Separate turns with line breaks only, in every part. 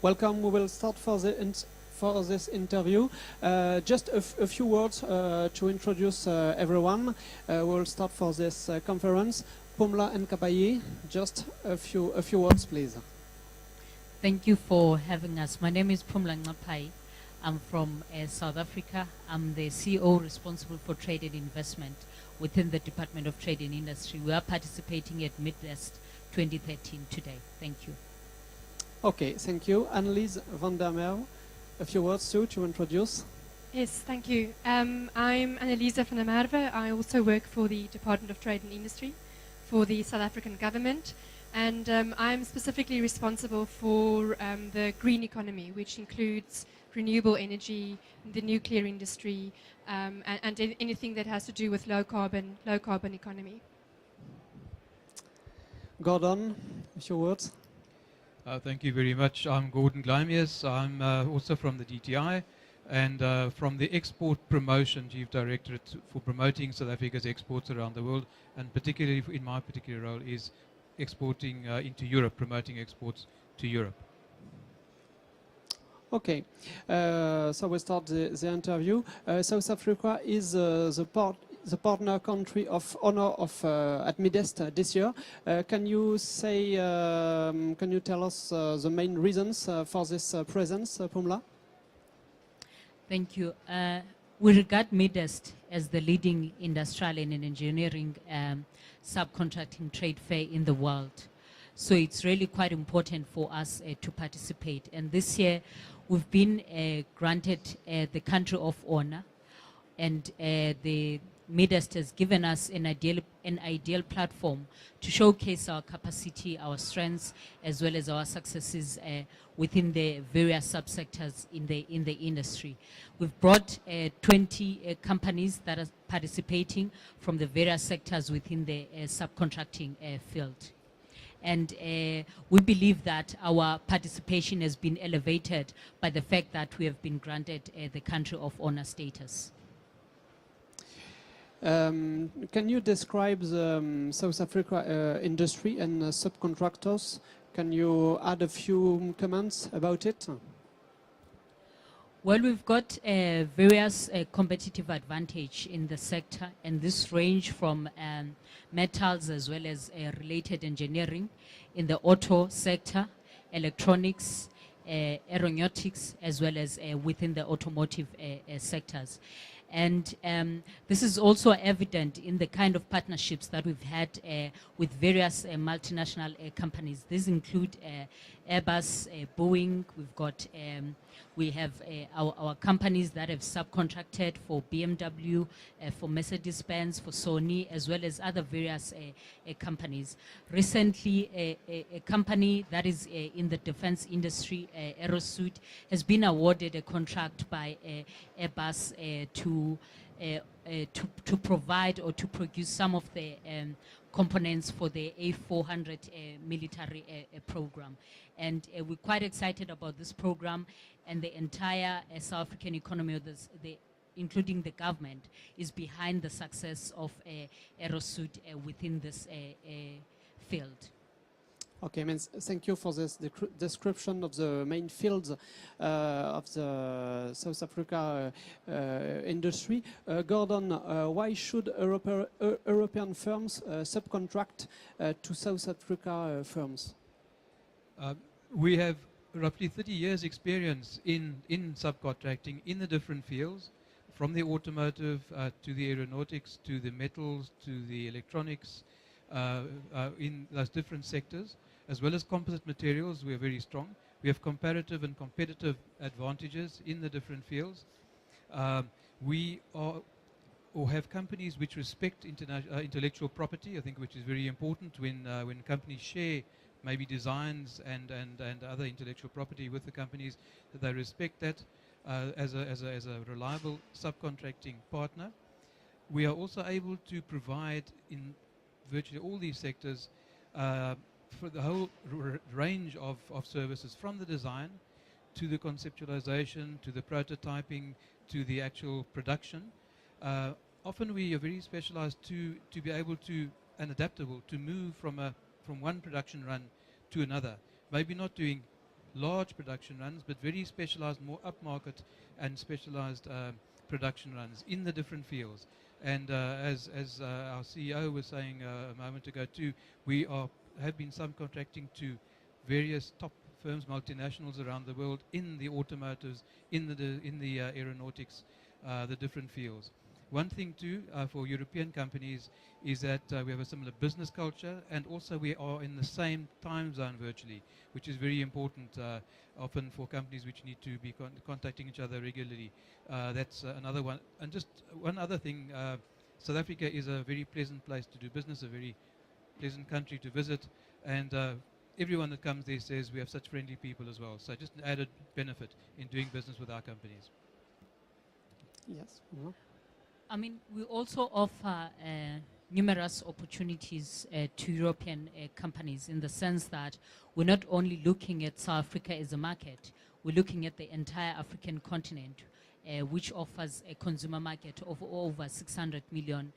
Welcome. We will start for this interview. Just a few words to introduce everyone. We will start for this conference. Pumla and NCAPAYI, just a few words, please.
Thank you for having us. My name is Pumla. I'm from South Africa. I'm the CEO responsible for trade and investment within the Department of Trade and Industry. We are participating at Midest 2013 today. Thank you.
Okay, thank you. Annelies van der Merwe, a few words too to introduce.
Yes, thank you. I'm Annelies van der Merwe. I also work for the Department of Trade and Industry for the South African government. And I'm specifically responsible for the green economy, which includes renewable energy, the nuclear industry, and anything that has to do with low carbon economy.
Gordon, a few words.
Thank you very much. I'm Gordon Glimius. I'm also from the DTI and from the Export Promotion Chief Directorate for promoting South Africa's exports around the world, and particularly in my particular role is exporting into Europe, promoting exports to Europe.
Okay, so we start the interview. South Africa is the partner country of honor of at Midest this year. Can you tell us the main reasons for this presence, Pumla?
Thank you. We regard Midest as the leading industrial and engineering subcontracting trade fair in the world. So it's really quite important for us to participate. And this year we've been granted the country of honor, and the Midest has given us an ideal platform to showcase our capacity, our strengths, as well as our successes within the various subsectors in the industry. We've brought 20 companies that are participating from the various sectors within the subcontracting field. And we believe that our participation has been elevated by the fact that we have been granted the country of honor status.
Can you describe the South Africa industry and subcontractors? Can you add a few comments about it?
Well, we've got various competitive advantage in the sector, and this range from metals as well as related engineering in the auto sector, electronics, aeronautics, as well as within the automotive sectors. And this is also evident in the kind of partnerships that we've had with various multinational companies. These include Airbus, Boeing. We have our companies that have subcontracted for BMW, for Mercedes-Benz, for Sony, as well as other various companies. Recently, a company that is in the defense industry, Aerosuit, has been awarded a contract by Airbus to provide or to produce some of the components for the A400 military program. And we're quite excited about this program, and the entire South African economy, including the government, is behind the success of Aerosuit within this field.
Okay, thank you for this description of the main fields of the South Africa industry. Gordon, why should European firms subcontract to South Africa firms?
We have roughly 30 years experience in subcontracting in the different fields, from the automotive to the aeronautics, to the metals, to the electronics, in those different sectors, as well as composite materials. We are very strong. We have comparative and competitive advantages in the different fields. We have companies which respect intellectual property, I think, which is very important when companies share maybe designs and other intellectual property with the companies, that they respect that as a reliable subcontracting partner. We are also able to provide in virtually all these sectors for the whole range of services, from the design to the conceptualization, to the prototyping, to the actual production. Often we are very specialized to be able to, and adaptable, to move from one production run to another. Maybe not doing large production runs, but very specialized, more upmarket and specialized production runs in the different fields. And as our CEO was saying a moment ago too, we have been subcontracting to various top firms, multinationals around the world in the automotives, in the aeronautics, the different fields. One thing too for European companies is that we have a similar business culture, and also we are in the same time zone virtually, which is very important often for companies which need to be contacting each other regularly. That's another one. And just one other thing, South Africa is a very pleasant place to do business, a very pleasant country to visit, and everyone that comes there says we have such friendly people as well. So just an added benefit in doing business with our companies.
Yes. Mhm.
I mean, we also offer numerous opportunities to European companies, in the sense that we're not only looking at South Africa as a market, we're looking at the entire African continent, which offers a consumer market of over 600 million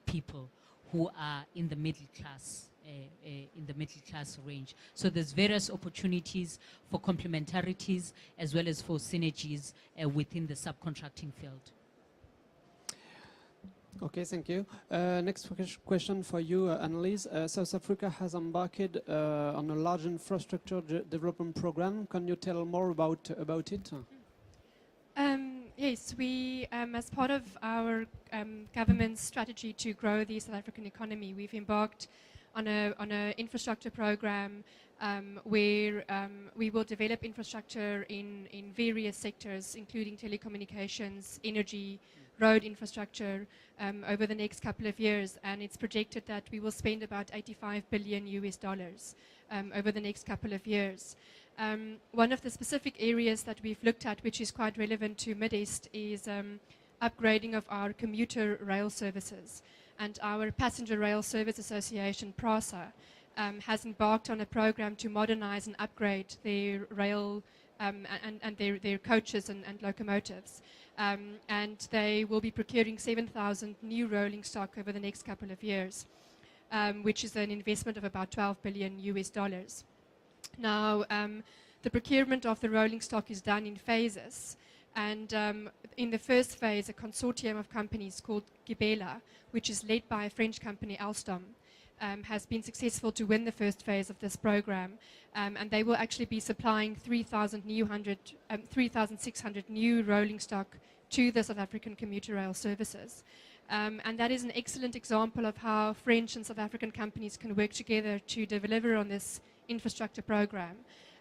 people who are in the middle class. In the middle class range. So there's various opportunities for complementarities as well as for synergies within the subcontracting field.
Okay, thank you. Next question for you, Annelies. South Africa has embarked on a large infrastructure development program. Can you tell more about it?
Yes, we, as part of our government's strategy to grow the South African economy, we've embarked on a infrastructure program where we will develop infrastructure in various sectors, including telecommunications, energy, road infrastructure over the next couple of years. And it's projected that we will spend about $85 billion over the next couple of years. One of the specific areas that we've looked at, which is quite relevant to Midest, is upgrading of our commuter rail services. And our Passenger Rail Service Association, PRASA, has embarked on a program to modernize and upgrade their rail and their coaches and locomotives. And they will be procuring 7,000 new rolling stock over the next couple of years, which is an investment of about $12 billion. Now, the procurement of the rolling stock is done in phases. And in the first phase, a consortium of companies called Gibela, which is led by a French company, Alstom, has been successful to win the first phase of this program. And they will actually be supplying 3,600 new rolling stock to the South African commuter rail services. And that is an excellent example of how French and South African companies can work together to deliver on this infrastructure program.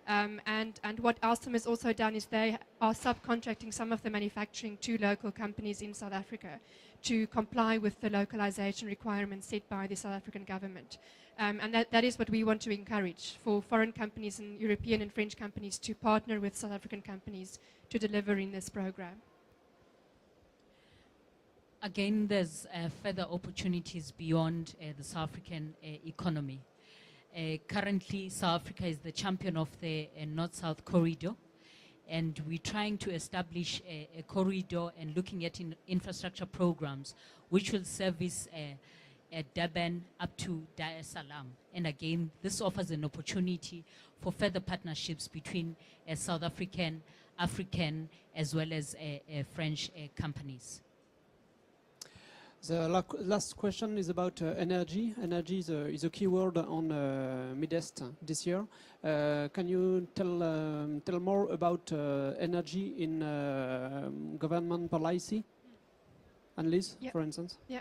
And what Alstom has also done is they are subcontracting some of the manufacturing to local companies in South Africa to comply with the localization requirements set by the South African government. And that is what we want to encourage, for foreign companies and European and French companies to partner with South African companies to deliver in this program.
Again, there's further opportunities beyond the South African economy. Currently, South Africa is the champion of the North-South corridor, and we're trying to establish a corridor and looking at infrastructure programs which will service Durban up to Dar es Salaam. And again, this offers an opportunity for further partnerships between South African, as well as French companies.
The last question is about energy. Energy is a key word on Midest this year. Can you tell more about energy in government policy? Annelies,
Yep.
for instance?
Yeah.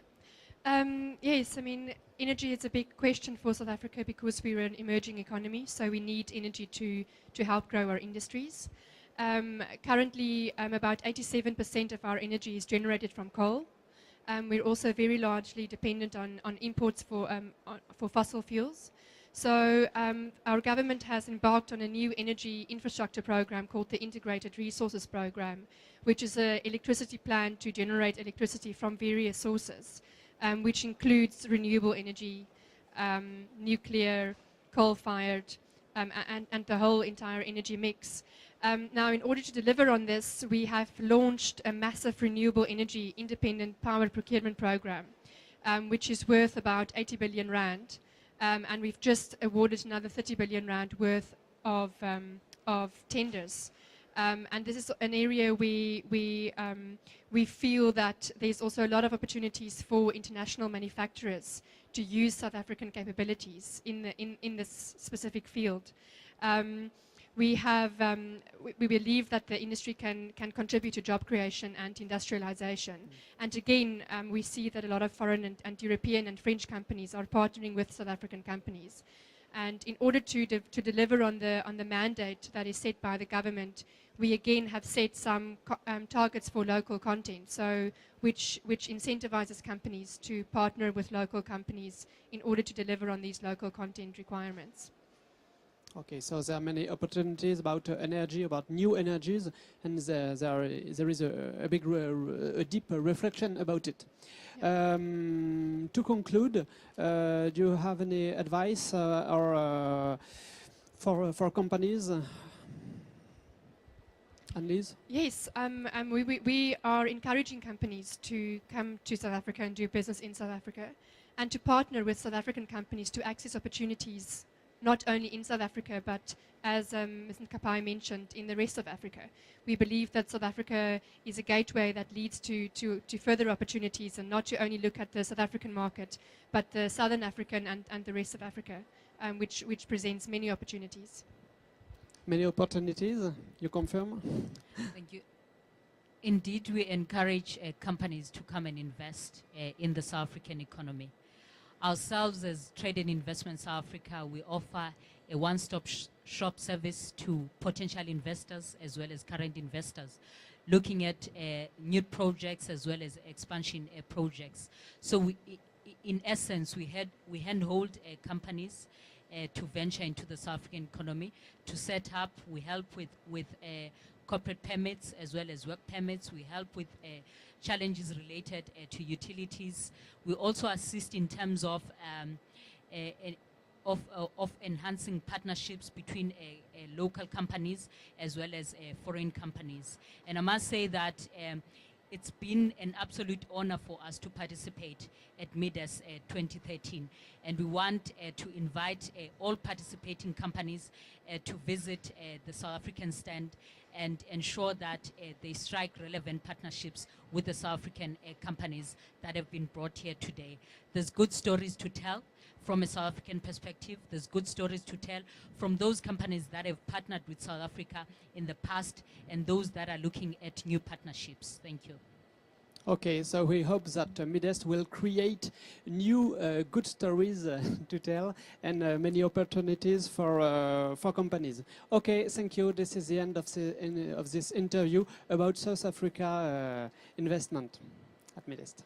Yes, I mean, energy is a big question for South Africa because we're an emerging economy, so we need energy to help grow our industries. Currently, about 87% of our energy is generated from coal. We're also very largely dependent on imports for fossil fuels. So our government has embarked on a new energy infrastructure program called the Integrated Resources Program, which is an electricity plan to generate electricity from various sources, which includes renewable energy, nuclear, coal-fired, and the whole entire energy mix. Now, in order to deliver on this, we have launched a massive renewable energy independent power procurement program, which is worth about 80 billion rand. And we've just awarded another 30 billion rand worth of of tenders. And this is an area where we feel that there's also a lot of opportunities for international manufacturers to use South African capabilities in this specific field. We believe that the industry can contribute to job creation and industrialization. And again, we see that a lot of foreign and European and French companies are partnering with South African companies. And in order to deliver on the mandate that is set by the government, we again have set some targets for local content, so which incentivizes companies to partner with local companies in order to deliver on these local content requirements.
Okay, so there are many opportunities about energy, about new energies, and there is a big, a deep reflection about it.
Yeah.
To conclude, do you have any advice for companies? Annelies?
Yes, we are encouraging companies to come to South Africa and do business in South Africa, and to partner with South African companies to access opportunities not only in South Africa, but as Ms. NCAPAYI mentioned, in the rest of Africa. We believe that South Africa is a gateway that leads to further opportunities, and not to only look at the South African market, but the Southern African and the rest of Africa, which presents many opportunities.
Many opportunities, you confirm?
Thank you. Indeed, we encourage companies to come and invest in the South African economy. Ourselves as Trade and Investment South Africa, we offer a one-stop shop service to potential investors as well as current investors, looking at new projects as well as expansion projects. So in essence, we handhold companies to venture into the South African economy, to set up. We help with corporate permits as well as work permits. We help with challenges related to utilities. We also assist in terms of enhancing partnerships between local companies as well as foreign companies. And I must say that it's been an absolute honor for us to participate at Midest 2013. And we want to invite all participating companies to visit the South African stand and ensure that they strike relevant partnerships with the South African companies that have been brought here today. There's good stories to tell from a South African perspective. There's good stories to tell from those companies that have partnered with South Africa in the past and those that are looking at new partnerships. Thank you.
Okay, so we hope that Midest will create new good stories to tell and many opportunities for companies. Okay, thank you. This is the end of this interview about South Africa investment at Midest.